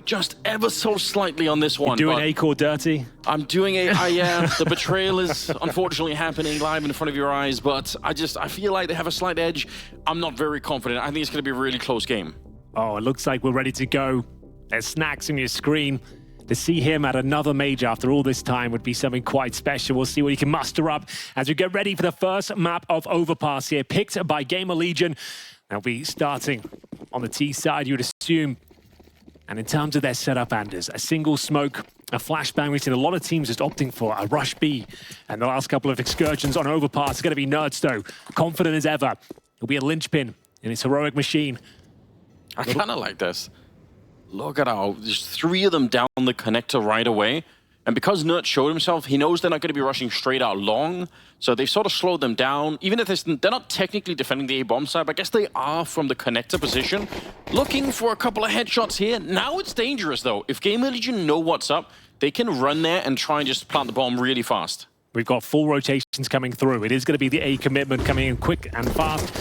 just ever so slightly on this one. You're doing Acor dirty? I'm doing it. The betrayal is unfortunately happening live in front of your eyes, but I feel like they have a slight edge. I'm not very confident. I think it's going to be a really close game. Oh, it looks like we're ready to go. There's Snax on your screen. To see him at another major after all this time would be something quite special. We'll see what he can muster up as we get ready for the first map of Overpass here, picked by GamerLegion. They'll be starting on the T side, you would assume. And in terms of their setup, Anders, a single smoke, a flashbang. We've seen a lot of teams just opting for a rush B. And the last couple of excursions on Overpass are going to be Nerds, though. Confident as ever. He'll be a linchpin in his heroic machine. I kind of like this. Look at how there's 3 of them down the connector right away. And because Nerd showed himself, he knows they're not going to be rushing straight out long. So they've sort of slowed them down. Even if they're not technically defending the A-bomb side, but I guess they are from the connector position. Looking for a couple of headshots here. Now it's dangerous, though. If GamerLegion know what's up, they can run there and try and just plant the bomb really fast. We've got full rotations coming through. It is going to be the A commitment coming in quick and fast.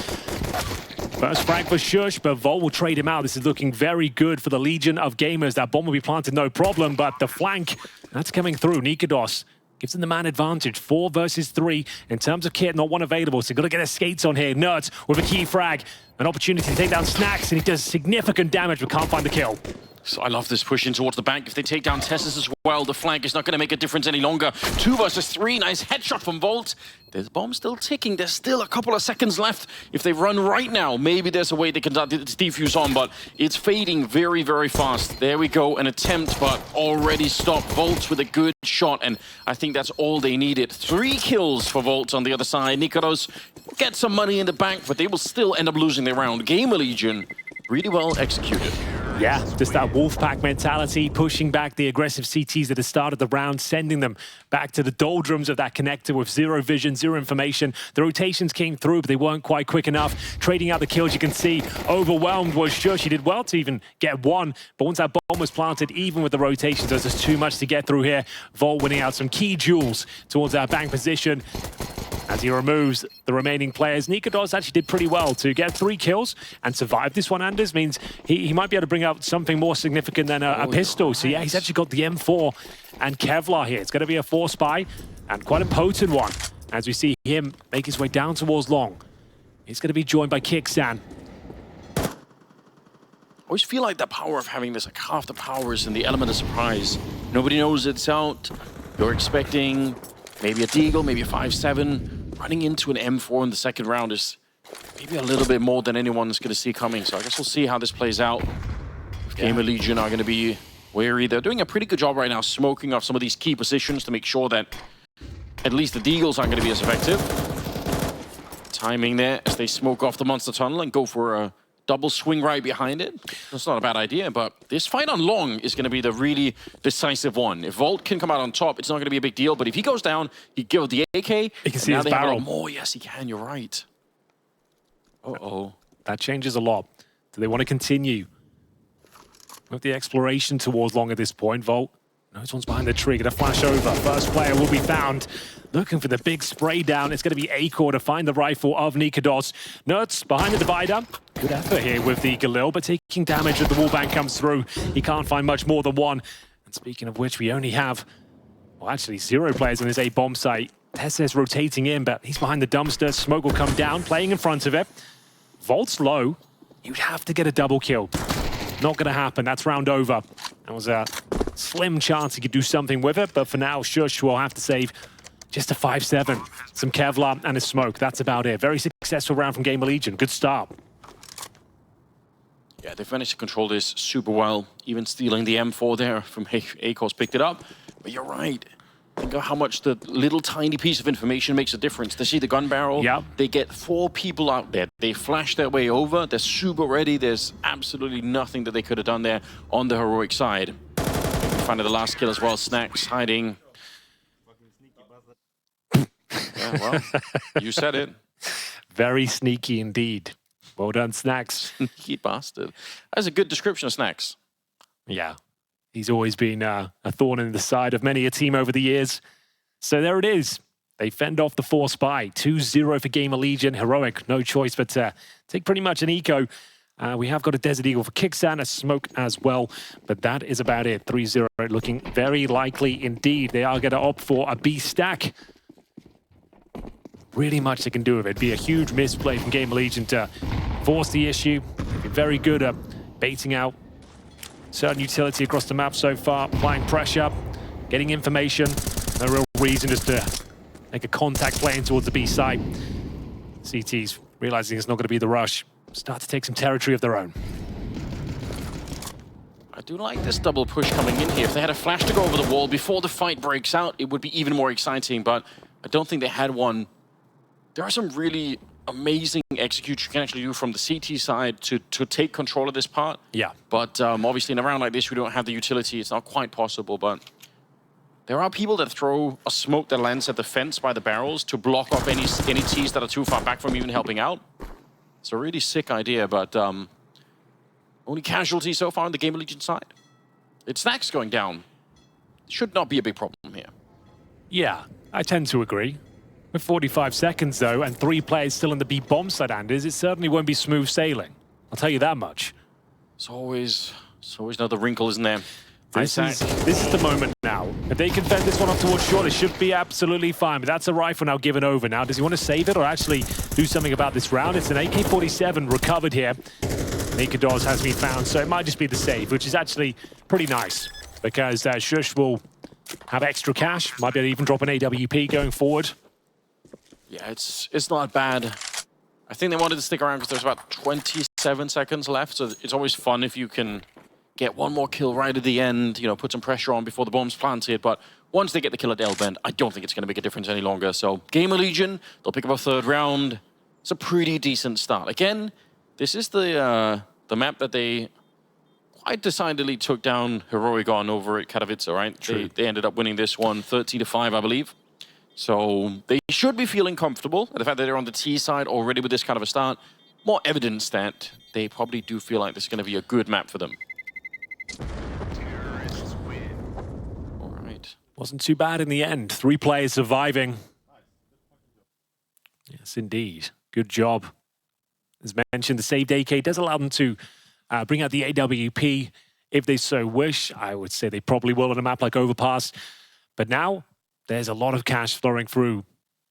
First frag for sjuush, but Volt will trade him out. This is looking very good for the Legion of Gamers. That bomb will be planted, no problem, but the flank, that's coming through. nicoodoz gives them the man advantage. 4 versus 3. In terms of kit, not one available, so got to get his skates on here. Nerds with a key frag. An opportunity to take down Snax, and he does significant damage, but can't find the kill. So I love this push in towards the bank. If they take down Tessus as well, the flank is not going to make a difference any longer. 2 versus 3, nice headshot from Volt. There's bomb still ticking. There's still a couple of seconds left. If they run right now, maybe there's a way they can defuse on, but it's fading very, very fast. There we go, an attempt, but already stopped. Volt with a good shot, and I think that's all they needed. 3 kills for Volt on the other side. nicoodoz get some money in the bank, but they will still end up losing their round. GamerLegion, really well executed. Yeah, just that Wolfpack mentality, pushing back the aggressive CTs at the start of the round, sending them back to the doldrums of that connector with 0 vision, 0 information. The rotations came through, but they weren't quite quick enough. Trading out the kills, you can see, overwhelmed was sjuush. He did well to even get 1, but once that bomb was planted, even with the rotations, there's just too much to get through here. Volt winning out some key jewels towards our bank position. As he removes the remaining players, nicoodoz actually did pretty well to get 3 kills and survive this one, Anders. Means he might be able to bring out something more significant than a pistol. So yeah, he's actually got the M4 and Kevlar here. It's going to be a 4 spy and quite a potent one. As we see him make his way down towards long. He's going to be joined by kyxsan. I always feel like the power of having this, like half the power is in the element of surprise. Nobody knows it's out. You're expecting maybe a deagle, maybe a 5-7. Running into an M4 in the second round is maybe a little bit more than anyone's going to see coming. So I guess we'll see how this plays out. GamerLegion are going to be wary. They're doing a pretty good job right now smoking off some of these key positions to make sure that at least the deagles aren't going to be as effective. Timing there as they smoke off the monster tunnel and go for a double swing right behind it. That's not a bad idea, but this fight on long is going to be the really decisive one. If Volt can come out on top, it's not going to be a big deal, but if he goes down, he give the AK. You can see his barrel. More. Yes, he can. You're right. Uh-oh. That changes a lot. Do they want to continue with the exploration towards long at this point? Volt knows one's behind the tree. Gonna flash over. First player will be found. Looking for the big spray down. It's going to be Acor to find the rifle of nicoodoz. Nerds behind the divider. Good effort here with the Galil, but taking damage as the wallbang comes through. He can't find much more than 1. And speaking of which, we only have, well, actually 0 players on this A-bomb site. Taser's rotating in, but he's behind the dumpster. Smoke will come down, playing in front of it. Volt's low. You'd have to get a double kill. Not going to happen. That's round over. That was a slim chance he could do something with it, but for now, sjuush will have to save just a 5-7. Some Kevlar and a smoke. That's about it. Very successful round from GamerLegion. Good start. Yeah, they've managed to control this super well. Even stealing the M4 there from Acor's picked it up. But you're right. Think of how much the little tiny piece of information makes a difference. They see the gun barrel. Yep. They get 4 people out there. They flash their way over. They're super ready. There's absolutely nothing that they could have done there on the heroic side. Finding the last kill as well. Snax hiding. Yeah, well, you said it. Very sneaky indeed. Well done, Snax. Sneaky bastard. That's a good description of Snax. Yeah. He's always been a thorn in the side of many a team over the years. So there it is. They fend off the 4 spy. 2-0 for GamerLegion. Heroic, no choice but to take pretty much an eco. We have got a Desert Eagle for kyxsan, a smoke as well, but that is about it. 3-0 looking very likely indeed. They are going to opt for a B stack. Really much they can do with it. Be a huge misplay from GamerLegion to force the issue. They've been very good at baiting out certain utility across the map so far, applying pressure, getting information. No real reason just to make a contact play in towards the B site. CT's realizing it's not going to be the rush. Start to take some territory of their own. I do like this double push coming in here. If they had a flash to go over the wall before the fight breaks out, it would be even more exciting, but I don't think they had one. There are some really amazing executes you can actually do from the CT side to take control of this part. Yeah. But obviously in a round like this, we don't have the utility. It's not quite possible, but there are people that throw a smoke that lands at the fence by the barrels to block off any Ts that are too far back from even helping out. It's a really sick idea, but only casualty so far on the GamerLegion side. It's Snax going down. Should not be a big problem here. Yeah, I tend to agree. With 45 seconds, though, and 3 players still in the B bomb side, Anders, it certainly won't be smooth sailing. I'll tell you that much. It's always another wrinkle, isn't there? This is the moment now. If they can fend this one off towards short, it should be absolutely fine. But that's a rifle now given over. Now, does he want to save it or actually do something about this round? It's an AK-47 recovered here. nicoodoz has been found, so it might just be the save, which is actually pretty nice because sjuush will have extra cash. Might be able to even drop an AWP going forward. Yeah, it's not bad. I think they wanted to stick around because there's about 27 seconds left, so it's always fun if you can get one more kill right at the end, you know, put some pressure on before the bomb's planted. But once they get the kill at L-Bend, I don't think it's going to make a difference any longer. So GamerLegion, they'll pick up a 3rd round. It's a pretty decent start. Again, this is the map that they quite decidedly took down Heroic on over at Katowice, right? They ended up winning this one 13-5, I believe. So they should be feeling comfortable. And the fact that they're on the T side already with this kind of a start, more evidence that they probably do feel like this is going to be a good map for them. All right. Wasn't too bad in the end. 3 players surviving. Yes, indeed. Good job. As mentioned, the saved AK does allow them to bring out the AWP if they so wish. I would say they probably will on a map like Overpass. But now, there's a lot of cash flowing through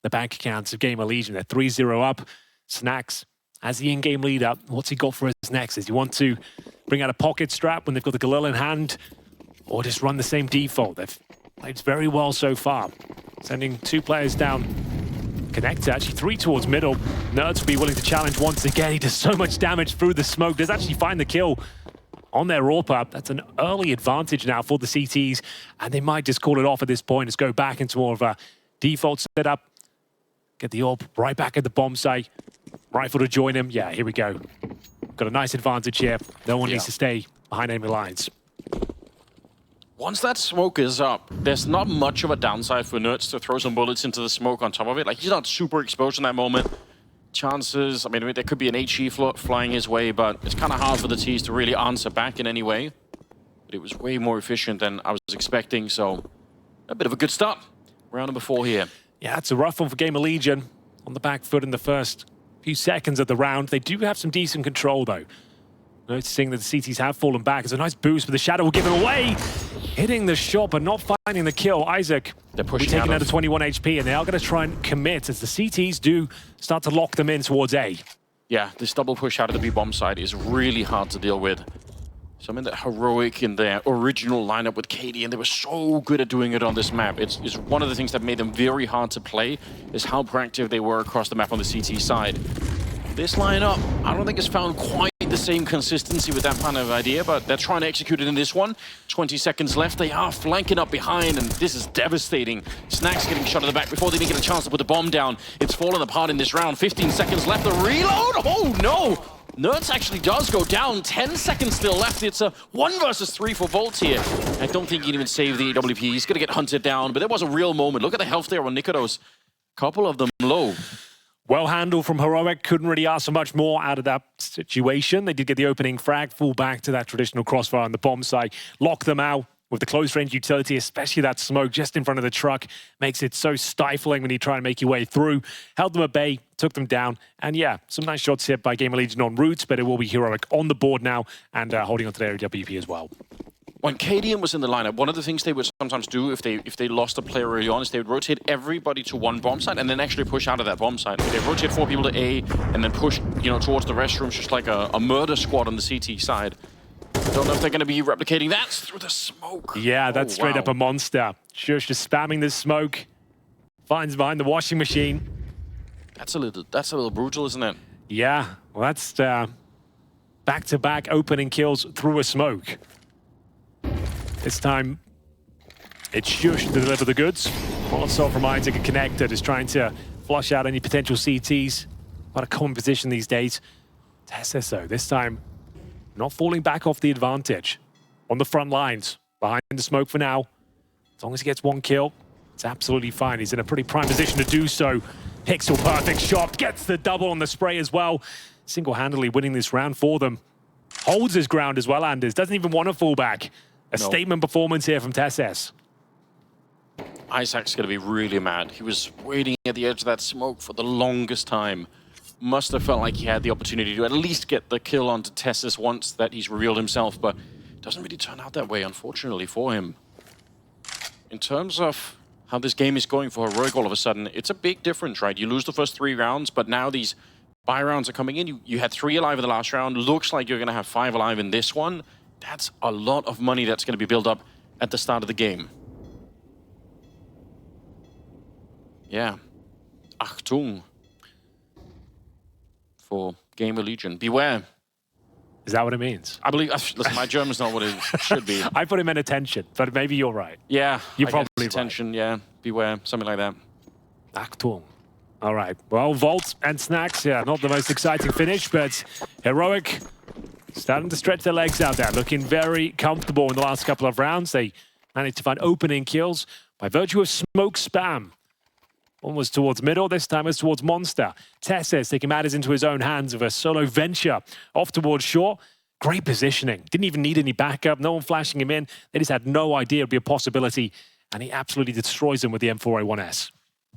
the bank accounts of GamerLegion. They're 3-0 up. Snax, as the in-game leader, what's he got for us next? Does he want to bring out a pocket strap when they've got the Galil in hand? Or just run the same default? They've played very well so far. Sending 2 players down. Connector, actually 3 towards middle. Nerds will be willing to challenge once again. He does so much damage through the smoke. Does actually find the kill on their AWP. That's an early advantage now for the CTs, and they might just call it off at this point. Let's go back into more of a default setup. Get the AWP right back at the bomb site. Rifle to join him. Yeah, here we go. Got a nice advantage here. No one needs to stay behind enemy lines. Once that smoke is up, there's not much of a downside for Nerds to throw some bullets into the smoke on top of it. Like, he's not super exposed in that moment. Chances, I mean, there could be an HE flying his way, but it's kind of hard for the Ts to really answer back in any way. But it was way more efficient than I was expecting, so a bit of a good start. Round number 4 here. Yeah, it's a rough one for GamerLegion. On the back foot in the first few seconds of the round. They do have some decent control, though. Noticing that the CTs have fallen back. It's a nice boost, but the shadow will give it away. Hitting the shot, but not finding the kill. Isaac, they're pushing taking out of 21 HP, and they are going to try and commit as the CTs do start to lock them in towards A. Yeah, this double push out of the B-bomb side is really hard to deal with. So I mean, that Heroic in their original lineup with Katie, and they were so good at doing it on this map. It's one of the things that made them very hard to play, is how proactive they were across the map on the CT side. This lineup, I don't think it's found quite the same consistency with that kind of idea, but they're trying to execute it in this one. 20 seconds left. They are flanking up behind, and this is devastating. Snax getting shot at the back before they even get a chance to put the bomb down. It's fallen apart in this round. 15 seconds left. The reload? Oh, no! Nerds actually does go down. 10 seconds still left. It's a 1 versus 3 for Volt here. I don't think he can even save the AWP. He's going to get hunted down, but there was a real moment. Look at the health there on nicoodoz. Couple of them low. Well handled from Heroic. Couldn't really ask for much more out of that situation. They did get the opening frag, fall back to that traditional crossfire on the bomb site, lock them out with the close range utility, especially that smoke just in front of the truck, makes it so stifling when you try to make your way through. Held them at bay, took them down, and yeah, some nice shots hit by GamerLegion on route, but it will be Heroic on the board now and holding on to their WP as well. When KDM was in the lineup, one of the things they would sometimes do if they lost a player early on is they would rotate everybody to one bomb site and then actually push out of that bomb site. They rotate 4 people to A and then push, towards the restrooms, just like a murder squad on the CT side. Don't know if they're going to be replicating that through the smoke. Yeah, that's straight up a monster. sjuush just spamming the smoke. Finds behind the washing machine. That's a little brutal, isn't it? Yeah, well, that's back-to-back opening kills through a smoke. This time, it's sjuush to deliver the goods. Molotov from Isaac and Connected is trying to flush out any potential CTs. What a common position these days. taser, though, this time, not falling back off the advantage. On the front lines, behind the smoke for now. As long as he gets 1 kill, it's absolutely fine. He's in a pretty prime position to do so. Pixel perfect shot, gets the double on the spray as well. Single-handedly winning this round for them. Holds his ground as well, Anders. Doesn't even want to fall back. A statement performance here from taser. Isaac's going to be really mad. He was waiting at the edge of that smoke for the longest time. Must have felt like he had the opportunity to at least get the kill onto taser once that he's revealed himself, but it doesn't really turn out that way, unfortunately, for him. In terms of how this game is going for Heroic all of a sudden, it's a big difference, right? You lose the first 3 rounds, but now these buy rounds are coming in. You had 3 alive in the last round. Looks like you're going to have 5 alive in this one. That's a lot of money that's going to be built up at the start of the game. Yeah. Achtung. For GamerLegion. Beware. Is that what it means? I believe, listen, my German's not what it should be. I put him in attention, but maybe you're right. Yeah. You're probably right. Attention, yeah. Beware, something like that. Achtung. All right. Well, Volt and Snax, yeah, not the most exciting finish, but Heroic starting to stretch their legs out there, looking very comfortable in the last couple of rounds. They managed to find opening kills by virtue of smoke spam. One was towards middle, this time it's towards Monster. taser taking matters into his own hands with a solo venture off towards short. Great positioning. Didn't even need any backup. No one flashing him in. They just had no idea it'd be a possibility. And he absolutely destroys him with the M4A1S.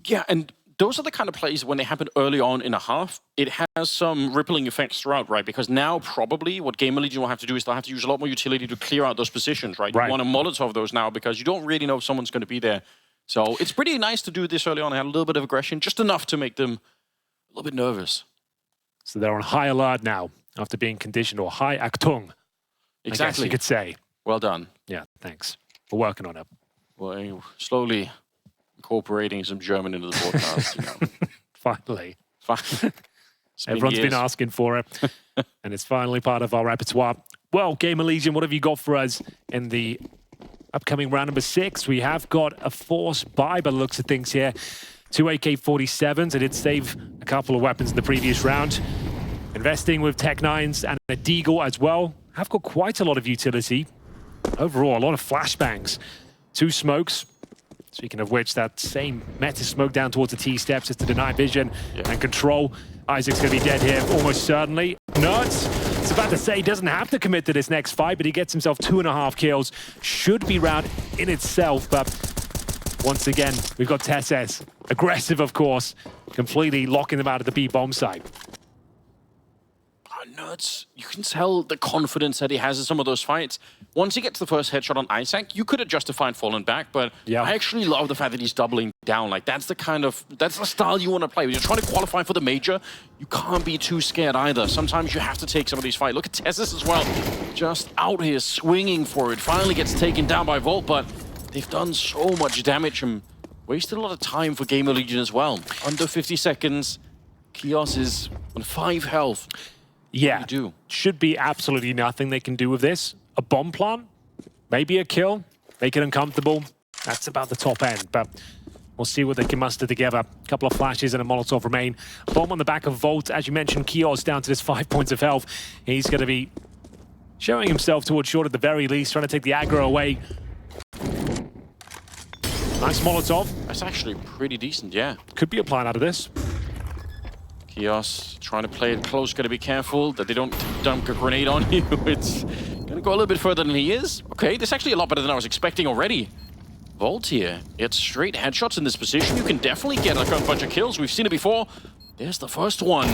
Yeah, and those are the kind of plays when they happen early on in a half, it has some rippling effects throughout, right? Because now probably what GamerLegion will have to do is they'll have to use a lot more utility to clear out those positions, right? You want to Molotov those now because you don't really know if someone's going to be there. So it's pretty nice to do this early on. I had a little bit of aggression, just enough to make them a little bit nervous. So they're on high alert now after being conditioned, or high Achtung. Exactly. I guess you could say. Well done. Yeah, thanks. We're working on it. Well, slowly incorporating some German into the broadcast. Finally. Everyone's been asking for it, and it's finally part of our repertoire. Well, GamerLegion, what have you got for us in the upcoming round number 6? We have got a force buy by the looks of things here. 2 AK-47s. I did save a couple of weapons in the previous round. Investing with Tech 9s and a Deagle as well. Have got quite a lot of utility. Overall, a lot of flashbangs. 2 smokes. Speaking of which, that same meta smoke down towards the T-steps is to deny vision and control. Isaac's going to be dead here, almost certainly. Nuts! It's about to say he doesn't have to commit to this next fight, but he gets himself 2.5 kills. Should be round in itself, but once again, we've got taser. Aggressive, of course, completely locking them out of the B bomb site. Nuts. You can tell the confidence that he has in some of those fights. Once he gets the first headshot on Isaac, you could have justified falling back, but I actually love the fact that he's doubling down. Like, that's the style you want to play. When you're trying to qualify for the major, you can't be too scared either. Sometimes you have to take some of these fights. Look at taser as well. Just out here swinging for it. Finally gets taken down by Volt, but they've done so much damage and wasted a lot of time for GamerLegion as well. Under 50 seconds, kyxsan is on 5 health. Yeah, should be absolutely nothing they can do with this. A bomb plant, maybe a kill, make it uncomfortable. That's about the top end, but we'll see what they can muster together. A couple of flashes and a Molotov remain. Bomb on the back of Volt. As you mentioned, kyxsan down to just 5 points of health. He's going to be showing himself towards short at the very least, trying to take the aggro away. Nice Molotov. That's actually pretty decent, yeah. Could be a plan out of this. kyxsan trying to play it close, got to be careful that they don't dump a grenade on you. It's Gonna go a little bit further than he is. Okay, this is actually a lot better than I was expecting already. Volt here. It's straight headshots in this position. You can definitely get like a bunch of kills. We've seen it before. There's the first one.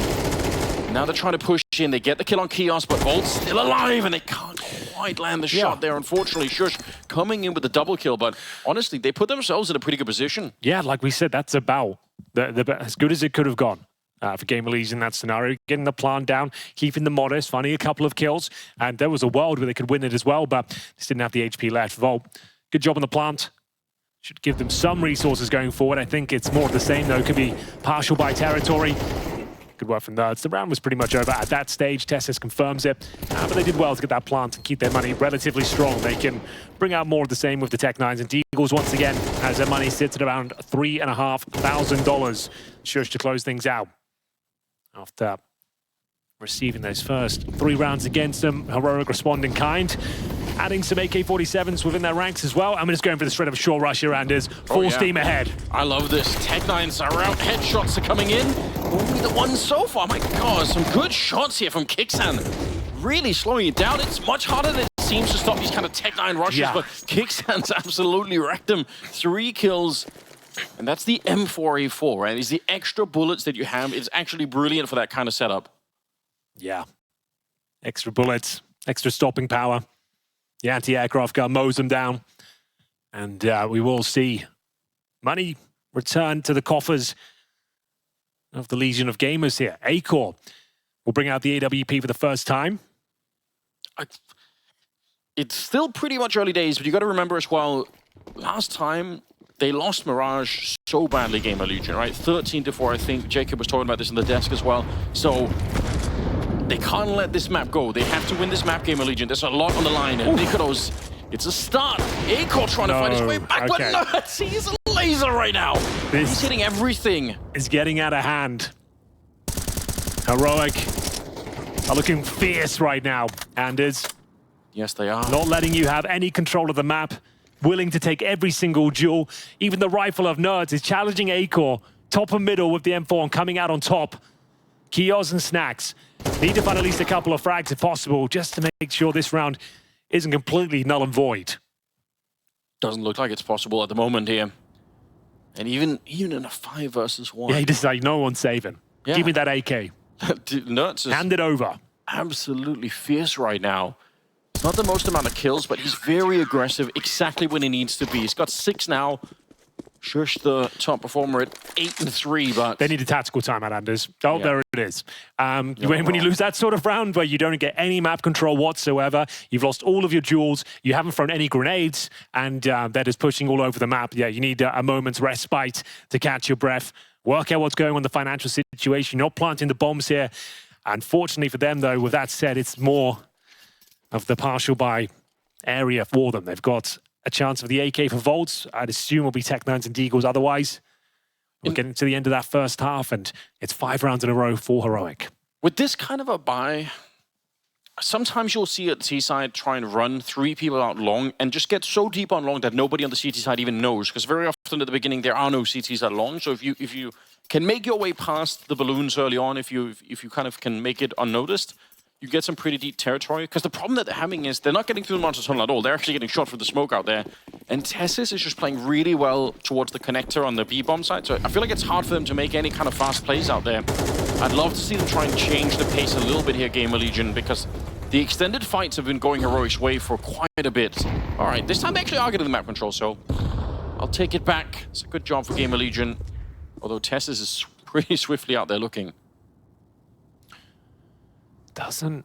Now they're trying to push in. They get the kill on Kiosk, but Volt's still alive, and they can't quite land the shot there. Unfortunately, sjuush coming in with the double kill, but honestly, they put themselves in a pretty good position. Yeah, like we said, that's about as good as it could have gone for GamerLegion in that scenario. Getting the plant down, keeping them modest, finding a couple of kills, and there was a world where they could win it as well, but just didn't have the HP left. Volt, good job on the plant. Should give them some resources going forward. I think it's more of the same, though. Could be partial by territory. Good work from Nerds. The round was pretty much over at that stage. Tessis confirms it. But they did well to get that plant and keep their money relatively strong. They can bring out more of the same with the Tech-9s. And Deagles, once again, as their money sits at around $3,500. sjuush to close things out. After receiving those first 3 rounds against them, heroic responding kind. Adding some AK-47s within their ranks as well. I'm just going for the straight of a short rush here, Anders. Full steam ahead. I love this. Tech-9s are out. Headshots are coming in. Only the one so far. My God, some good shots here from kyxsan. Really slowing it down. It's much harder than it seems to stop these kind of Tech-9 rushes, but kyxsan's absolutely wrecked them. 3 kills. And that's the M4A4, right? It's the extra bullets that you have. It's actually brilliant for that kind of setup. Yeah. Extra bullets, extra stopping power. The anti-aircraft gun mows them down. And we will see money return to the coffers of the Legion of Gamers here. Acor will bring out the AWP for the first time. It's still pretty much early days, but you got to remember as well, last time they lost Mirage so badly, GamerLegion, right? 13-4, I think. Jacob was talking about this on the desk as well. So they can't let this map go. They have to win this map, GamerLegion. There's a lot on the line. And nicoodoz, it's a start. Acor trying to find his way back, but no, he's a laser right now. He's hitting everything. It's getting out of hand. Heroic are looking fierce right now, Anders. Yes, they are. Not letting you have any control of the map. Willing to take every single duel. Even the rifle of Nerds is challenging Acor. Top and middle with the M4 and coming out on top. kyxsan and Snax need to find at least a couple of frags if possible, just to make sure this round isn't completely null and void. Doesn't look like it's possible at the moment here. And even in a 5 versus 1. Yeah, he just like, no one's saving. Yeah. Give me that AK. Nerds is hand it over. Absolutely fierce right now. It's not the most amount of kills, but he's very aggressive, exactly when he needs to be. He's got 6 now. sjuush, the top performer, at 8-3, but they need a tactical timeout, Anders. Oh, there it is. When you lose that sort of round where you don't get any map control whatsoever, you've lost all of your duels, you haven't thrown any grenades, and that is pushing all over the map. Yeah, you need a moment's respite to catch your breath, work out what's going on in the financial situation. You're not planting the bombs here. Unfortunately for them, though, with that said, it's more of the partial buy area for them. They've got a chance of the AK for Volts. I'd assume will be Tech-9s and Deagles otherwise. We're getting to the end of that first half, and it's 5 rounds in a row for Heroic. With this kind of a buy, sometimes you'll see at the C side try and run 3 people out long and just get so deep on long that nobody on the CT side even knows. Because very often at the beginning there are no CTs at long. So if you can make your way past the balloons early on, if you kind of can make it unnoticed, you get some pretty deep territory. Because the problem that they're having is they're not getting through the monster tunnel at all. They're actually getting shot from the smoke out there. And Tessis is just playing really well towards the connector on the B-bomb side. So I feel like it's hard for them to make any kind of fast plays out there. I'd love to see them try and change the pace a little bit here, GamerLegion, because the extended fights have been going Heroic's way for quite a bit. All right, this time they actually are getting the map control, so I'll take it back. It's a good job for GamerLegion. Although Tessis is pretty swiftly out there looking. Doesn't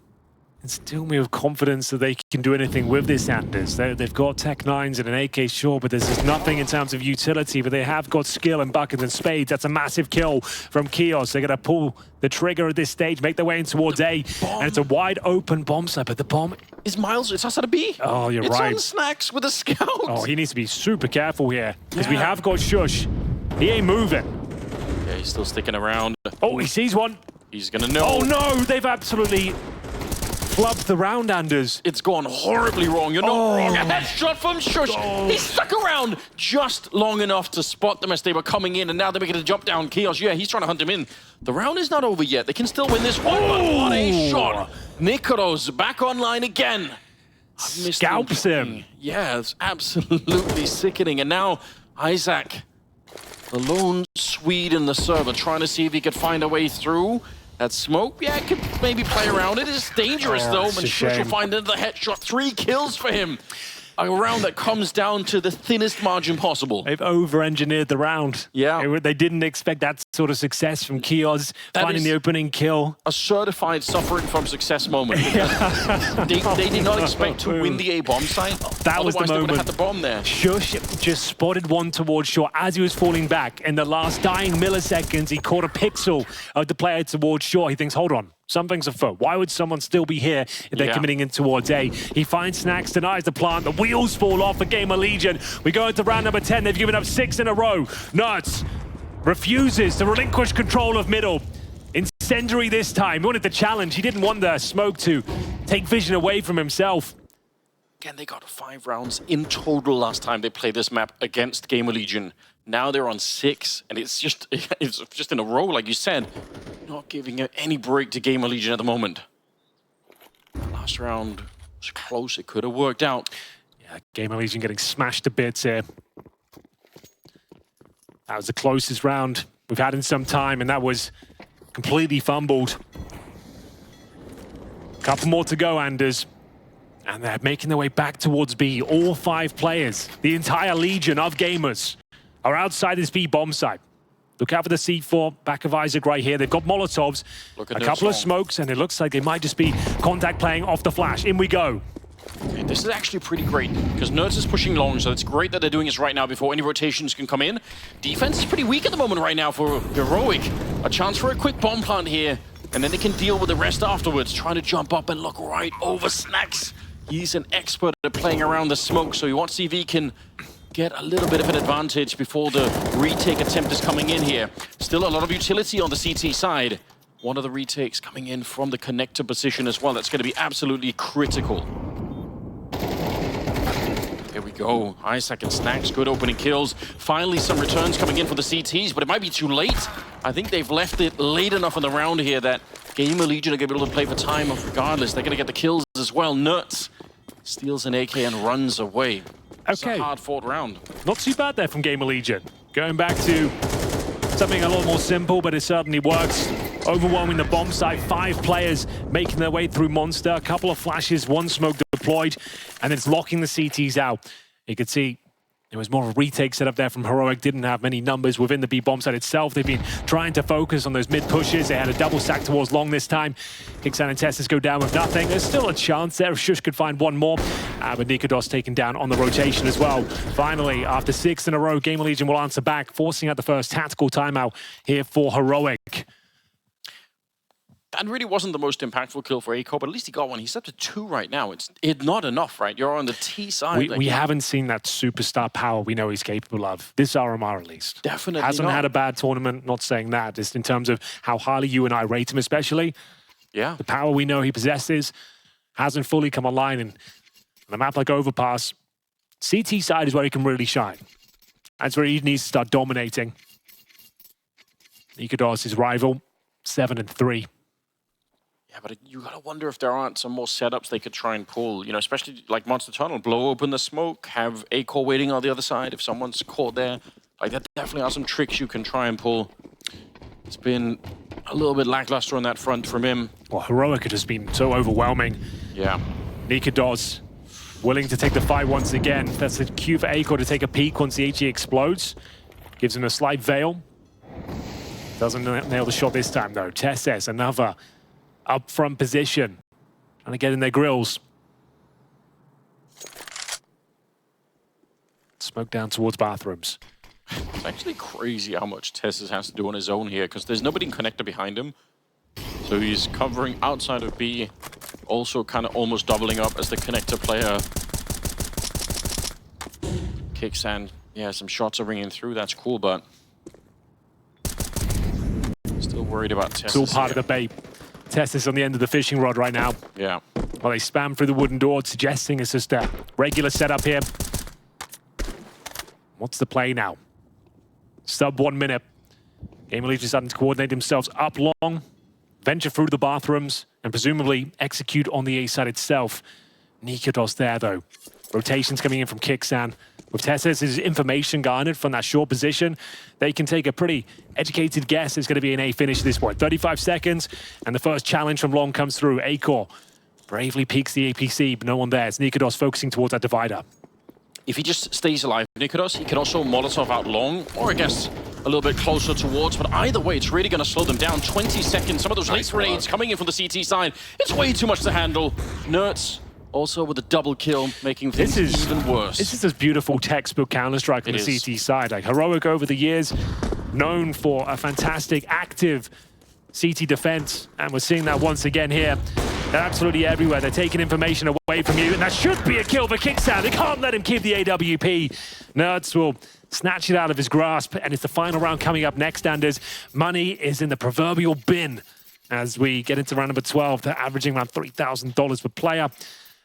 instill me with confidence that they can do anything with this, Anders. They've got Tech-9s and an AK, sure, but there's just nothing in terms of utility, but they have got skill and buckets and spades. That's a massive kill from kyxsan. They're going to pull the trigger at this stage, make their way in towards A, and it's a wide open bomb site, but the bomb is MOUZ. It's outside of B. Oh, you're right. It's on Snax with a scout. Oh, he needs to be super careful here, because we have got sjuush. He ain't moving. Yeah, he's still sticking around. Oh, he sees one. He's going to know. Oh, no, they've absolutely flubbed the round, Anders. It's gone horribly wrong. You're not wrong. A headshot from sjuush. He stuck around just long enough to spot them as they were coming in, and now they're making a jump down. kyxsan, yeah, he's trying to hunt him in. The round is not over yet. They can still win this one, but what a shot. nicoodoz back online again. Scalps him. Yeah, it's absolutely sickening. And now Isaac, the lone Swede in the server, trying to see if he could find a way through. That smoke, yeah, could maybe play around it. It's dangerous though. And sjuush will find another headshot. 3 kills for him. A round that comes down to the thinnest margin possible. They've over-engineered the round. Yeah. They didn't expect that sort of success from kyxsan, finding the opening kill. A certified suffering from success moment. They did not expect to win the A bomb site. That was the moment. They would have had the bomb there. sjuush just spotted one towards shore as he was falling back. In the last dying milliseconds, he caught a pixel of the player towards shore. He thinks, hold on. Something's afoot. Why would someone still be here if they're committing in towards A? He finds Snax, denies the plant. The wheels fall off for GamerLegion. We go into round number 10. They've given up 6 in a row. Nuts refuses to relinquish control of middle. Incendiary this time. He wanted the challenge. He didn't want the smoke to take vision away from himself. Again, they got 5 rounds in total last time they played this map against GamerLegion. Now they're on 6, and it's just in a row, like you said. Not giving any break to GamerLegion at the moment. Last round was close. It could have worked out. Yeah, GamerLegion getting smashed to bits here. That was the closest round we've had in some time, and that was completely fumbled. Couple more to go, Anders. And they're making their way back towards B. All 5 players, the entire legion of gamers, are outside this B bomb site. Look out for the C4, back of Isaac right here. They've got Molotovs, a couple of smokes, and it looks like they might just be contact playing off the flash. In we go. Okay, this is actually pretty great, because Nerds is pushing long, so it's great that they're doing this right now before any rotations can come in. Defense is pretty weak at the moment right now for Heroic. A chance for a quick bomb plant here, and then they can deal with the rest afterwards. Trying to jump up and look right over Snax. He's an expert at playing around the smoke, so he wants to see if he can get a little bit of an advantage before the retake attempt is coming in here. Still a lot of utility on the CT side. One of the retakes coming in from the connector position as well. That's going to be absolutely critical. Here we go. Isaac and Snax, good opening kills. Finally some returns coming in for the CTs, but it might be too late. I think they've left it late enough in the round here that GamerLegion are going to be able to play for time regardless. They're going to get the kills as well. Nuts steals an AK and runs away. It's a hard-fought round. Not too bad there from GamerLegion. Going back to something a lot more simple, but it certainly works. Overwhelming the bomb site. 5 players making their way through Monster. A couple of flashes, 1 smoke deployed, and it's locking the CTs out. You could see there was more of a retake set up there from Heroic. Didn't have many numbers within the B bomb site itself. They've been trying to focus on those mid pushes. They had a double stack towards long this time. kyxsan and Testis go down with nothing. There's still a chance there if sjuush could find one more. But nicoodoz taken down on the rotation as well. Finally, after 6 in a row, GamerLegion will answer back, forcing out the first tactical timeout here for Heroic. That really wasn't the most impactful kill for Aco, but at least he got one. He's up to 2 right now. It's not enough, right? You're on the T side. We haven't seen that superstar power we know he's capable of. This RMR, at least. Definitely Hasn't had a bad tournament, not saying that. Just in terms of how highly you and I rate him, especially. Yeah. The power we know he possesses hasn't fully come online. And on a map like Overpass, CT side is where he can really shine. That's where he needs to start dominating. nicoodoz, his rival, 7-3. Yeah, but you gotta wonder if there aren't some more setups they could try and pull. You know, especially like Monster Tunnel, blow open the smoke, have A-Core waiting on the other side if someone's caught there. Like, there definitely are some tricks you can try and pull. It's been a little bit lackluster on that front from him. Well, Heroic had just been so overwhelming. Yeah. nicoodoz willing to take the fight once again. That's a cue for A-Core to take a peek once the HE explodes. Gives him a slight veil. Doesn't nail the shot this time, though. Testis, another up front position. Trying to get in their grills. Smoke down towards bathrooms. It's actually crazy how much Testis has to do on his own here, because there's nobody in connector behind him. So he's covering outside of B, also kind of almost doubling up as the connector player. kyxsan, yeah, some shots are ringing through, that's cool, but still worried about Testis. It's all part of the bait. Testis on the end of the fishing rod right now. Yeah. Well, they spam through the wooden door, suggesting it's just a regular setup here. What's the play now? Sub 1 minute. GamerLegion starting to coordinate themselves up long, venture through the bathrooms, and presumably execute on the A side itself. nicoodoz there, though. Rotations coming in from kyxsan. With taser's information garnered from that short position, they can take a pretty educated guess it's going to be an A finish at this point. 35 seconds, and the first challenge from long comes through. Acor bravely peeks the APC, but no one there. It's nicoodoz focusing towards that divider. If he just stays alive, nicoodoz, he can also Molotov out long, or I guess a little bit closer towards, but either way, it's really going to slow them down. 20 seconds, some of those late grenades coming in from the CT side. It's way too much to handle. Nerds also with a double kill, making things even worse. This is this beautiful textbook Counter-Strike on the CT side. Like, Heroic over the years, known for a fantastic, active CT defense, and we're seeing that once again here. They're absolutely everywhere. They're taking information away from you, and that should be a kill for kyxsan. They can't let him keep the AWP. Nerds will snatch it out of his grasp, and it's the final round coming up next, Anders. Money is in the proverbial bin as we get into round number 12. They're averaging around $3,000 per player.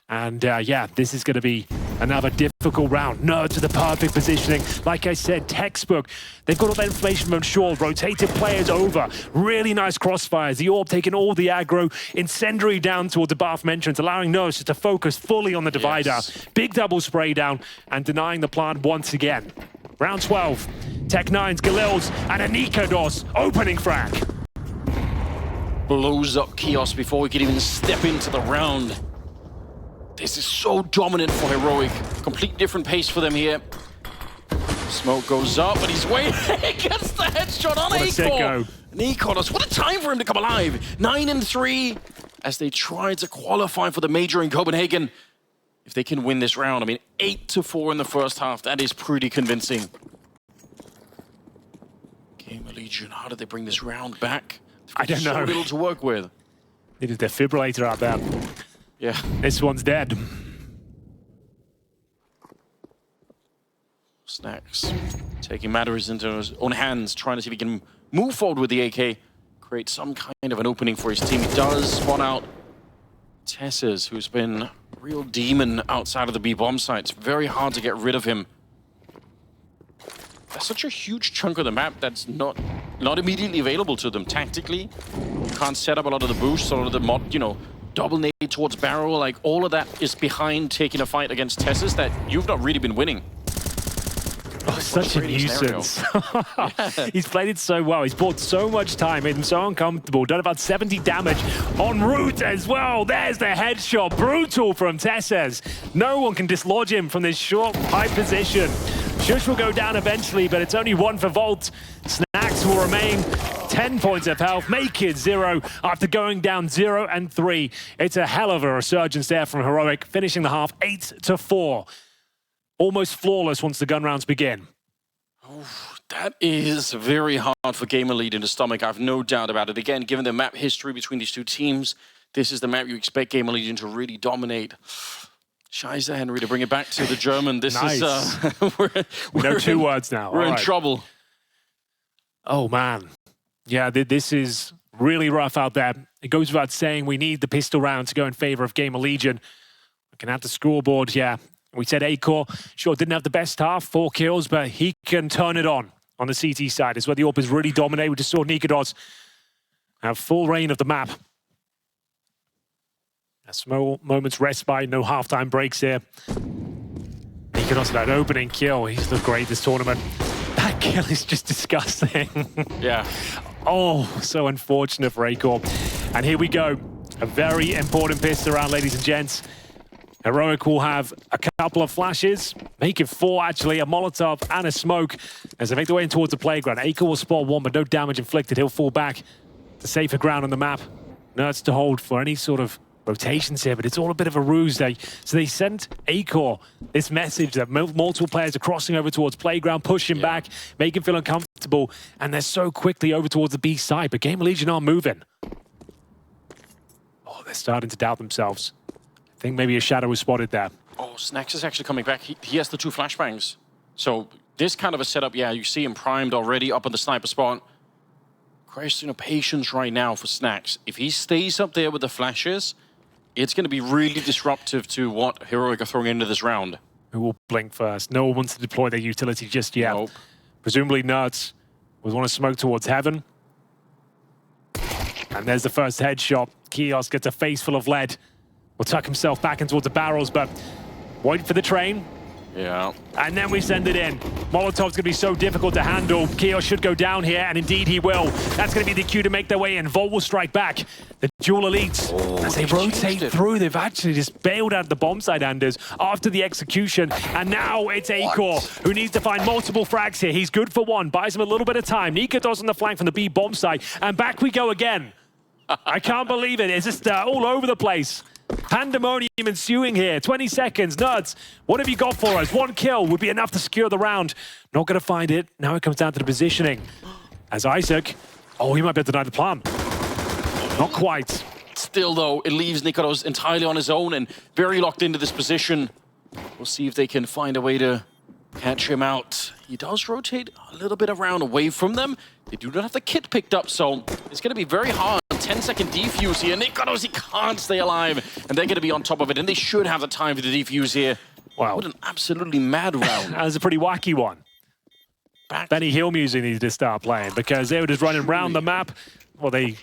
And yeah, this is going to be another difficult round. Nerds with the perfect positioning. Like I said, textbook. They've got all that information from shore. Rotated players over. Really nice crossfires. The orb taking all the aggro. Incendiary down towards the bathroom entrance, allowing Nerds to focus fully on the divider. Yes. Big double spray down and denying the plant once again. Round 12. Tech9's, Galil's, and a nicoodoz opening frag. Blows up Kiosk before we can even step into the round. This is so dominant for Heroic. Complete different pace for them here. Smoke goes up, but he's waiting. Gets the headshot on Acor. nicoodoz, what a time for him to come alive. 9-3 as they try to qualify for the major in Copenhagen. If they can win this round, I mean, 8-4 in the first half. That is pretty convincing. GamerLegion, how did they bring this round back? I don't know. So little to work with. Needed a defibrillator out there. Yeah. This one's dead. Snax taking matters into his own hands, trying to see if he can move forward with the AK, create some kind of an opening for his team. He does spawn out Tesses, who's been a real demon outside of the B-bomb site. It's very hard to get rid of him. That's such a huge chunk of the map that's not immediately available to them tactically. You can't set up a lot of the boosts, a lot of the mod, you know, double nade towards barrel, like all of that is behind taking a fight against Tesses that you've not really been winning. Oh, such a nuisance. Yeah. He's played it so well. He's bought so much time, made him so uncomfortable, done about 70 damage en route as well. There's the headshot. Brutal from Tesses. No one can dislodge him from this short, high position. sjuush will go down eventually, but it's only one for Volt. Snax will remain 10 points of health, make it 0 after going down 0-3. It's a hell of a resurgence there from Heroic, finishing the half 8-4. Almost flawless once the gun rounds begin. Oof, that is very hard for GamerLegion to stomach. I have no doubt about it. Again, given the map history between these two teams, this is the map you expect GamerLegion to really dominate. Scheiße, Henry, to bring it back to the German. This nice. Is we know two words now. We're in trouble. Oh man, yeah, this is really rough out there. It goes without saying we need the pistol round to go in favor of GamerLegion. Looking at the scoreboard, yeah. We said Acor, sure, didn't have the best half, 4 kills, but he can turn it on the CT side. It's where the AWP is really dominated. We just saw nicoodoz have full reign of the map. A small moment's respite, no halftime breaks here. nicoodoz that opening kill. He's looked great this tournament. That kill is just disgusting. Yeah. Oh, so unfortunate for Acor. And here we go. A very important pistol round, ladies and gents. Heroic will have a couple of flashes, make it 4 actually, a Molotov and a smoke as they make their way in towards the playground. Acor will spot 1, but no damage inflicted. He'll fall back to safer ground on the map. Nerds to hold for any sort of rotations here, but it's all a bit of a ruse. So they sent Acor this message that multiple players are crossing over towards playground, pushing back, make him feel uncomfortable, and they're so quickly over towards the B side, but GamerLegion are moving. Oh, they're starting to doubt themselves. I think maybe a shadow was spotted there. Oh, Snax is actually coming back. He has the 2 flashbangs. So this kind of a setup, yeah, you see him primed already up on the sniper spot. Question of patience right now for Snax. If he stays up there with the flashes, it's going to be really disruptive to what Heroic are throwing into this round. Who will blink first? No one wants to deploy their utility just yet. Nope. Presumably Nerds will want to smoke towards heaven. And there's the first headshot. Kiosk gets a face full of lead. will tuck himself back in towards the barrels, but wait for the train. Yeah. And then we send it in. Molotov's going to be so difficult to handle. kyxsan should go down here, and indeed he will. That's going to be the cue to make their way in. Volt will strike back. The dual elites, as they rotate through, they've actually just bailed out the bomb side, Anders, after the execution. And now it's Acor, who needs to find multiple frags here. He's good for one, buys him a little bit of time. nicoodoz on the flank from the B bomb side, and back we go again. I can't believe it. It's just all over the place. Pandemonium ensuing here. 20 seconds. Nuts, what have you got for us? One kill would be enough to secure the round. Not going to find it. Now it comes down to the positioning. As Isaac, he might be able to deny the plan. Not quite. Still, though, it leaves nicoodoz entirely on his own and very locked into this position. We'll see if they can find a way to catch him out. He does rotate a little bit around away from them. They do not have the kit picked up, so it's going to be very hard. 10-second defuse here. nicoodoz, he can't stay alive, and they're going to be on top of it, and they should have the time for the defuse here. Wow. What an absolutely mad round. That was a pretty wacky one. Benny Hill music needed to start playing because they were just running around the map. Well, they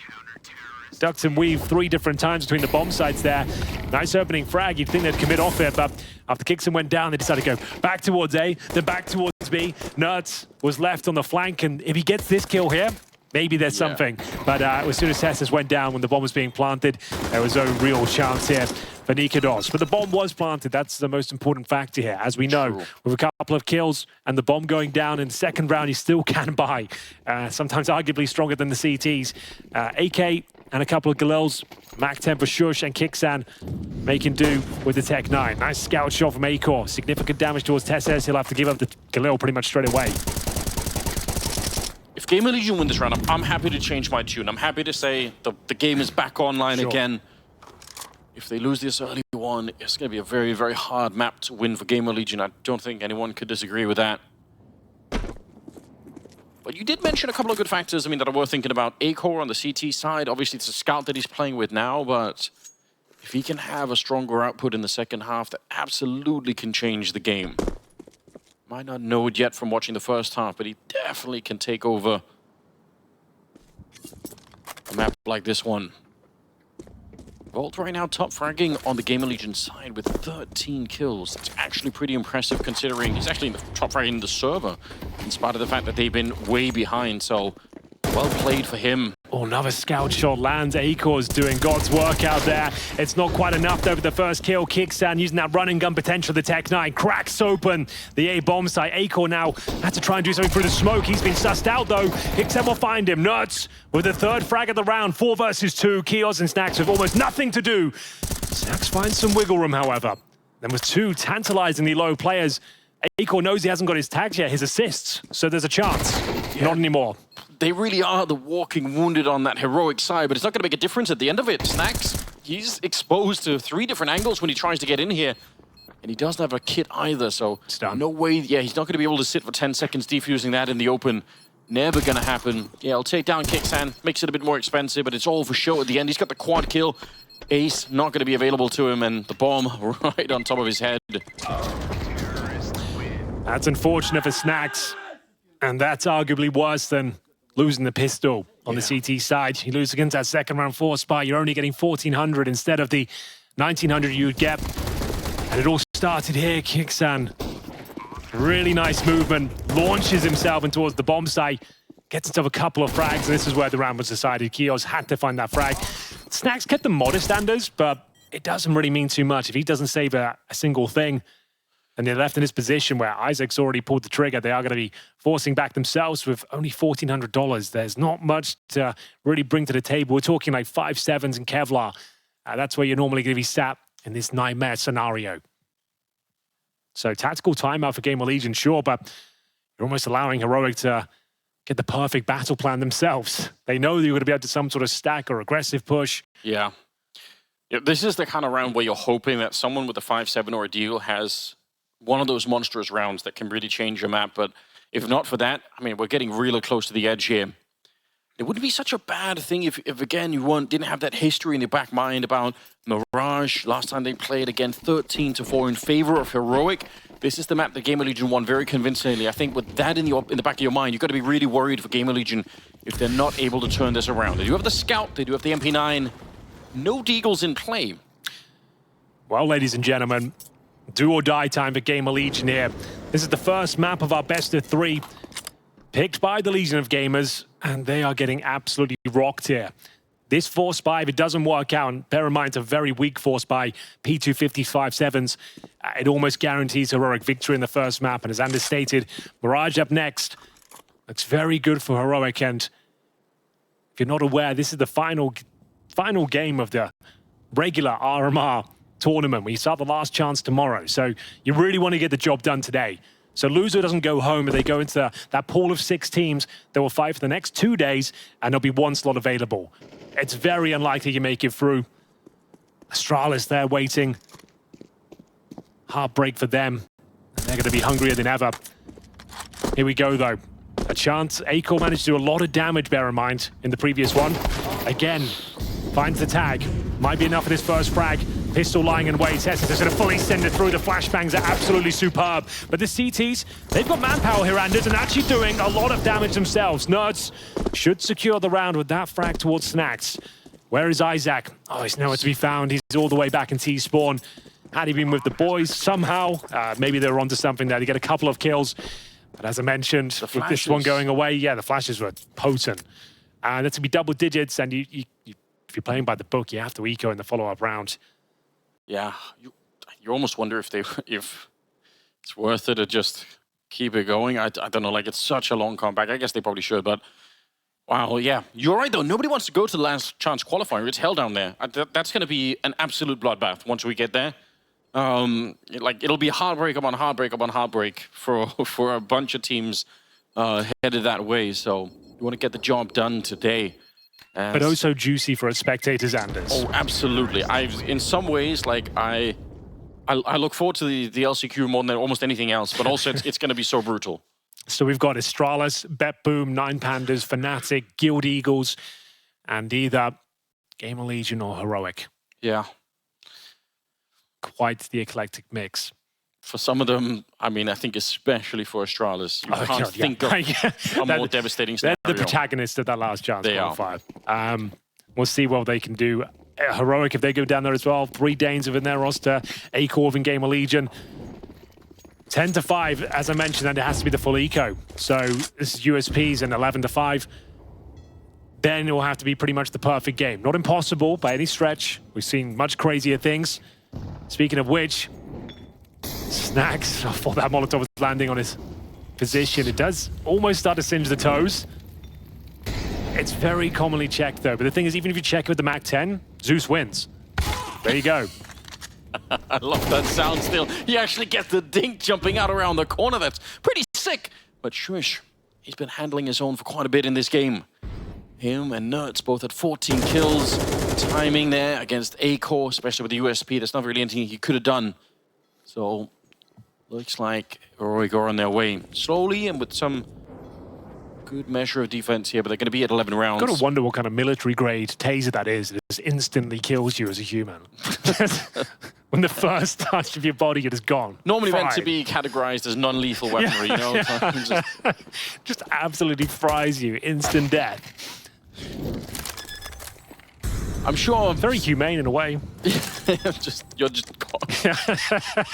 ducked and weaved 3 different times between the bomb sites there. Nice opening frag. You'd think they'd commit off it, but after kyxsan went down, they decided to go back towards A, then back towards B. Nuts was left on the flank, and if he gets this kill here, maybe there's something. But as soon as Tessus went down when the bomb was being planted, there was no real chance here for nicoodoz. But the bomb was planted. That's the most important factor here. As we know, with a couple of kills and the bomb going down in the second round, you still can buy. Sometimes arguably stronger than the CTs. AK and a couple of Galils, Mac 10 for sjuush, and kyxsan making do with the Tech 9. Nice scout shot from Acor. Significant damage towards Tessus. He'll have to give up the Galil pretty much straight away. If GamerLegion win this round, I'm happy to change my tune. I'm happy to say the game is back online again. If they lose this early one, it's going to be a very, very hard map to win for GamerLegion. I don't think anyone could disagree with that. But you did mention a couple of good factors, that are worth thinking about. Acor on the CT side, obviously it's a scout that he's playing with now, but if he can have a stronger output in the second half, that absolutely can change the game. Might not know it yet from watching the first half, but he definitely can take over a map like this one. Volt right now top fragging on the GamerLegion side with 13 kills. That's actually pretty impressive considering he's actually in the top fragging the server, in spite of the fact that they've been way behind, so well played for him. Oh, another scout shot lands. Acor's doing God's work out there. It's not quite enough though with the first kill. kyxsan using that running gun potential. The Tech 9 cracks open the A bomb site. Acor now had to try and do something through the smoke. He's been sussed out though. kyxsan will find him. Nuts with the 3rd frag of the round. 4 versus 2. kyxsan and Snax with almost nothing to do. Snax finds some wiggle room, however. Then with 2 tantalizingly low players, Acor knows he hasn't got his tags yet, his assists, so there's a chance. Not anymore. They really are the walking wounded on that heroic side, but it's not going to make a difference at the end of it. Snax, he's exposed to 3 different angles when he tries to get in here, and he doesn't have a kit either, so no way, he's not going to be able to sit for 10 seconds defusing that in the open. Never going to happen. Yeah, I'll take down kyxsan, makes it a bit more expensive, but it's all for show at the end. He's got the quad kill. Ace not going to be available to him, and the bomb right on top of his head. That's unfortunate for Snax, and that's arguably worse than losing the pistol on the CT side. You lose against that second round 4 spot, you're only getting 1,400 instead of the 1,900 you'd get. And it all started here. kyxsan, really nice movement, launches himself in towards the bomb site, gets himself a couple of frags, and this is where the round was decided. kyxsan had to find that frag. Snax kept them modest, Anders, but it doesn't really mean too much. If he doesn't save a single thing, and they're left in this position where Isaac's already pulled the trigger, they are going to be forcing back themselves with only $1,400. There's not much to really bring to the table. We're talking like 5.7s and Kevlar. That's where you're normally going to be sat in this nightmare scenario. So tactical timeout for GamerLegion, sure, but you're almost allowing Heroic to get the perfect battle plan themselves. They know you're going to be able to some sort of stack or aggressive push. Yeah, this is the kind of round where you're hoping that someone with a 5.7 or a deal has one of those monstrous rounds that can really change your map. But if not for that, we're getting really close to the edge here. It wouldn't be such a bad thing if again, you didn't have that history in your back mind about Mirage. Last time they played, again, 13-4 in favor of Heroic. This is the map that GamerLegion won very convincingly. I think with that in the back of your mind, you've got to be really worried for GamerLegion if they're not able to turn this around. They do have the Scout, they do have the MP9. No Deagles in play. Well, ladies and gentlemen, do or die time for GamerLegion here. This is the first map of our best of 3, picked by the Legion of Gamers, and they are getting absolutely rocked here. This force buy, if it doesn't work out, and bear in mind it's a very weak force buy, P255-7s, it almost guarantees heroic victory in the first map. And as Anders stated, Mirage up next. Looks very good for heroic. And if you're not aware, this is the final game of the regular RMR tournament. We start the last chance tomorrow. So you really want to get the job done today. So loser doesn't go home, but they go into that pool of 6 teams that will fight for the next 2 days, and there'll be 1 slot available. It's very unlikely you make it through. Astralis there waiting. Heartbreak for them. They're going to be hungrier than ever. Here we go, though. A chance. excl managed to do a lot of damage, bear in mind, in the previous one. Again, finds the tag. Might be enough for this first frag. Pistol lying in wait. Tessus is going to fully send it through. The flashbangs are absolutely superb. But the CTs, they've got manpower here, Anders, and actually doing a lot of damage themselves. Nerds should secure the round with that frag towards Snax. Where is Isaac? Oh, he's nowhere to be found. He's all the way back in T-spawn. Had he been with the boys somehow, maybe they were onto something there. They get a couple of kills. But as I mentioned, with this one going away, yeah, the flashes were potent. And that's to be double digits, and if you're playing by the book, you have to eco in the follow-up round. Yeah, you almost wonder if it's worth it to just keep it going. I don't know, like it's such a long comeback. I guess they probably should, but wow, yeah. You're right, though. Nobody wants to go to the last chance qualifier. It's hell down there. That's going to be an absolute bloodbath once we get there. Like, it'll be heartbreak upon heartbreak upon heartbreak for a bunch of teams headed that way. So you want to get the job done today. But also juicy for a spectator's Anders. Oh, absolutely. In some ways, like, I look forward to the LCQ more than almost anything else, but also it's going to be so brutal. So we've got Astralis, Bet Boom, 9 Pandas, Fnatic, Guild Eagles, and either GamerLegion or Heroic. Yeah. Quite the eclectic mix. For some of them, I mean, I think especially for Astralis, you can't think of a more devastating scenario. They're the protagonists of that last chance qualifier. We'll see what they can do. Heroic, if they go down there as well, 3 Danes within their roster, excl and GamerLegion. 10-5, as I mentioned, and it has to be the full eco. So this is USPs and 11-5. Then it will have to be pretty much the perfect game. Not impossible by any stretch. We've seen much crazier things. Speaking of which, Snax, I thought that Molotov was landing on his position. It does almost start to singe the toes. It's very commonly checked, though. But the thing is, even if you check it with the MAC-10, sjuush wins. There you go. I love that sound still. He actually gets the dink jumping out around the corner. That's pretty sick. But sjuush, he's been handling his own for quite a bit in this game. Him and Nerds both at 14 kills. Timing there against excl, especially with the USP. There's not really anything he could have done. So, looks like Heroic are on their way. Slowly and with some good measure of defense here, but they're going to be at 11 rounds. Got to wonder what kind of military grade taser that is. It just instantly kills you as a human. When the first touch of your body, it is gone. Normally meant to be categorized as non-lethal weaponry, you know? Just absolutely fries you. Instant death. I'm sure... Very humane in a way. You're just gone.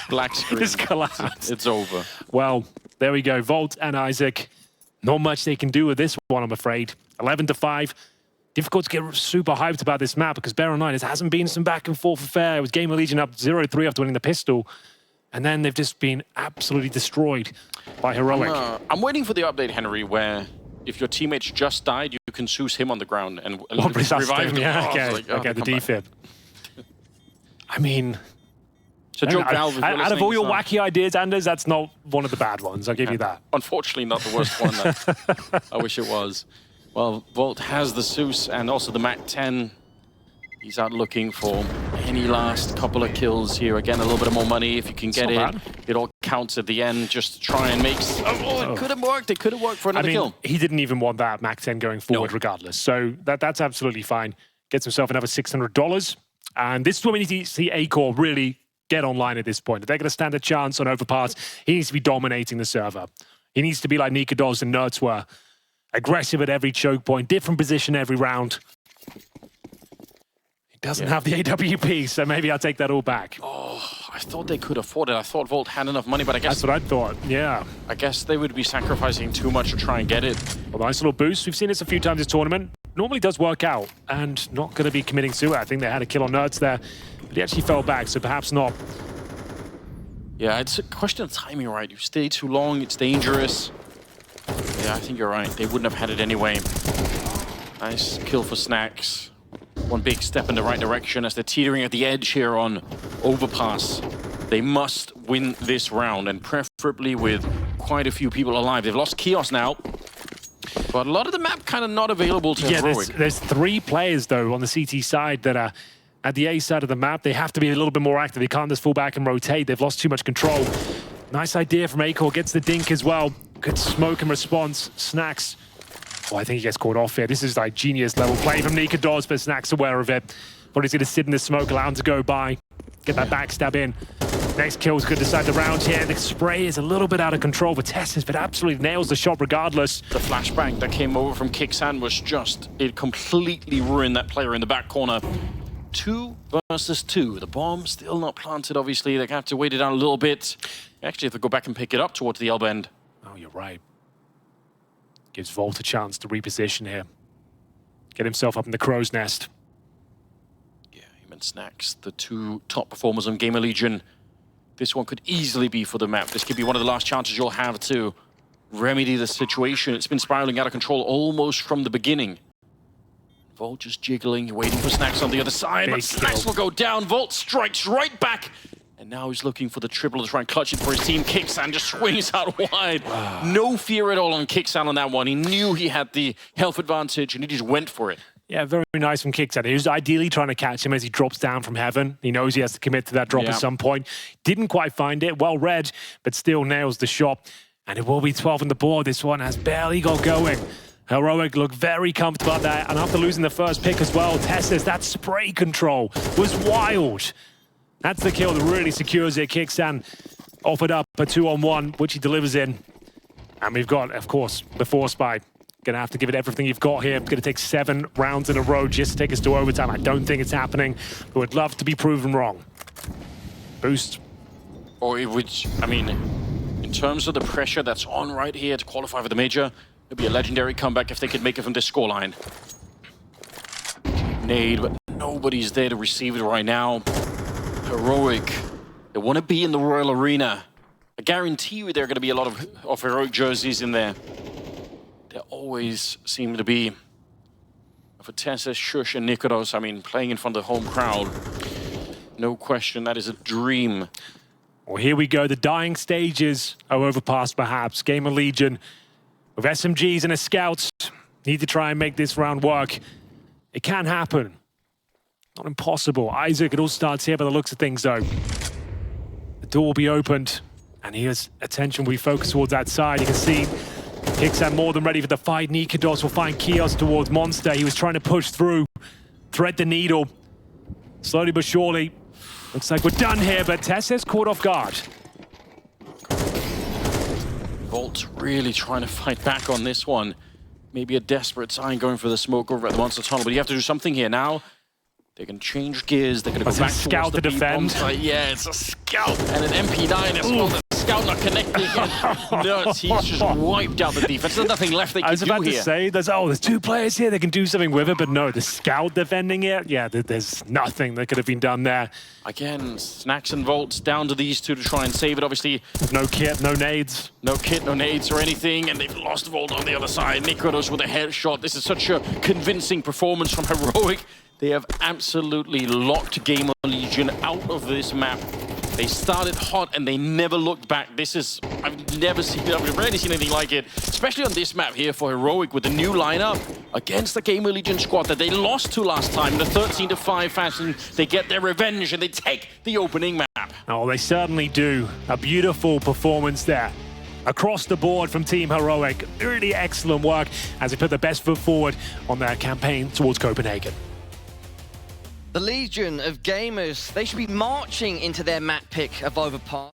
Black screen. It's collapsed. It's over. Well, there we go. Volt and Isaac. Not much they can do with this one, I'm afraid. 11-5. Difficult to get super hyped about this map because bear in mind, it hasn't been some back and forth affair. It was GamerLegion up 0-3 after winning the pistol. And then they've just been absolutely destroyed by Heroic. I'm waiting for the update, Henry, where if your teammates just died, you can sjuush him on the ground and revive him. Yeah, okay, the defib. I mean... So joke Valve, out of all your wacky ideas, Anders, that's not one of the bad ones. I'll give you that. Unfortunately, not the worst one. I wish it was. Well, Volt has the sjuush and also the MAC-10. He's out looking for any last couple of kills here. Again, a little bit of more money if you can get it. It all counts at the end just to try and make... Oh, it could have worked. It could have worked for another kill. He didn't even want that MAC-10 going forward regardless. So that's absolutely fine. Gets himself another $600. And this is what we need to see excl really get online at this point. If they're going to stand a chance on Overpass, he needs to be dominating the server. He needs to be like nicoodoz and Nerds were. Aggressive at every choke point, different position every round. He doesn't have the AWP, so maybe I'll take that all back. Oh, I thought they could afford it. I thought Volt had enough money, but I guess... That's what I thought, yeah. I guess they would be sacrificing too much to try and get it. Well, nice little boost. We've seen this a few times this tournament. Normally does work out, and not going to be committing to it. I think they had a kill on Nerds there, but he actually fell back, so perhaps not. Yeah, it's a question of timing, right? You stay too long, it's dangerous. Yeah, I think you're right. They wouldn't have had it anyway. Nice kill for Snax. One big step in the right direction as they're teetering at the edge here on Overpass. They must win this round, and preferably with quite a few people alive. They've lost kyxsan now, but a lot of the map kind of not available to Heroic. There's 3 players, though, on the CT side that are at the A side of the map. They have to be a little bit more active. They can't just fall back and rotate. They've lost too much control. Nice idea from excl. Gets the dink as well. Good smoke in response. Snax. Oh, I think he gets caught off here. This is like genius level play from nicoodoz, but Snax aware of it. But he's going to sit in the smoke, allow him to go by. Get that backstab in. Next kills could decide the round here. The spray is a little bit out of control, but Tessis, but absolutely nails the shot regardless. The flashbang that came over from kyxsan was just, it completely ruined that player in the back corner. 2 versus 2. The bomb still not planted, obviously. They're going to have to wait it out a little bit. Actually, if they go back and pick it up towards the L bend. Oh, you're right. Gives Volt a chance to reposition here. Get himself up in the crow's nest. Yeah, him and Snax, the 2 top performers on GamerLegion. This one could easily be for the map. This could be one of the last chances you'll have to remedy the situation. It's been spiraling out of control almost from the beginning. Volt just jiggling, waiting for Snax on the other side, but Snax will go down. Volt strikes right back. And now he's looking for the triple to try and clutch it for his team. kyxsan just swings out wide. Wow. No fear at all on kyxsan on that one. He knew he had the health advantage and he just went for it. Yeah, very nice from kyxsan. He was ideally trying to catch him as he drops down from heaven. He knows he has to commit to that drop at some point. Didn't quite find it. Well read, but still nails the shot. And it will be 12 on the board. This one has barely got going. Heroic look very comfortable at that. And after losing the first pick as well, Tessis, that spray control was wild. That's the kill that really secures it. kyxsan offered up a 2-on-1, which he delivers in. And we've got, of course, the Force Spy. Gonna have to give it everything you've got here. Gonna take 7 rounds in a row just to take us to overtime. I don't think it's happening, but would love to be proven wrong. Boost. Or it would, I mean, in terms of the pressure that's on right here to qualify for the major, it'd be a legendary comeback if they could make it from this scoreline. Nade, but nobody's there to receive it right now. Heroic, they want to be in the Royal Arena. I guarantee you there are going to be a lot of Heroic jerseys in there. There always seem to be. For taser, sjuush, and nicoodoz, I mean, playing in front of the home crowd, no question, that is a dream. Well, here we go, the dying stages of Overpass, perhaps. GamerLegion with SMGs and a scouts need to try and make this round work. It can happen. Not impossible. Isaac, it all starts here by the looks of things, though. The door will be opened, and here's attention will be focused towards that side. You can see kyxsan more than ready for the fight. nicoodoz will find kyxsan towards Monte. He was trying to push through, thread the needle. Slowly but surely. Looks like we're done here, but Tessis caught off guard. Volt really trying to fight back on this one. Maybe a desperate sign going for the smoke over at the monster tunnel, but you have to do something here now. They can change gears. They're going to go back scout to defend. Yeah, it's a scout and an MP9 as well. The scout not connecting again. No, he's just wiped out the defense. There's nothing left they can do here. I was about to say, there's 2 players here that can do something with it, but no, the scout defending it, yeah, there's nothing that could have been done there. Again, Snax and Volts down to these 2 to try and save it. Obviously, no kit, no nades. No kit, no nades or anything, and they've lost Volt on the other side. nicoodoz with a headshot. This is such a convincing performance from Heroic. They have absolutely locked GamerLegion out of this map. They started hot and they never looked back. This is, I've rarely seen anything like it, especially on this map here for Heroic with the new lineup against the GamerLegion squad that they lost to last time in the 13-5 fashion. They get their revenge and they take the opening map. Oh, they certainly do. A beautiful performance there. Across the board from Team Heroic. Really excellent work as they put the best foot forward on their campaign towards Copenhagen. The Legion of Gamers, they should be marching into their map pick of Overpass.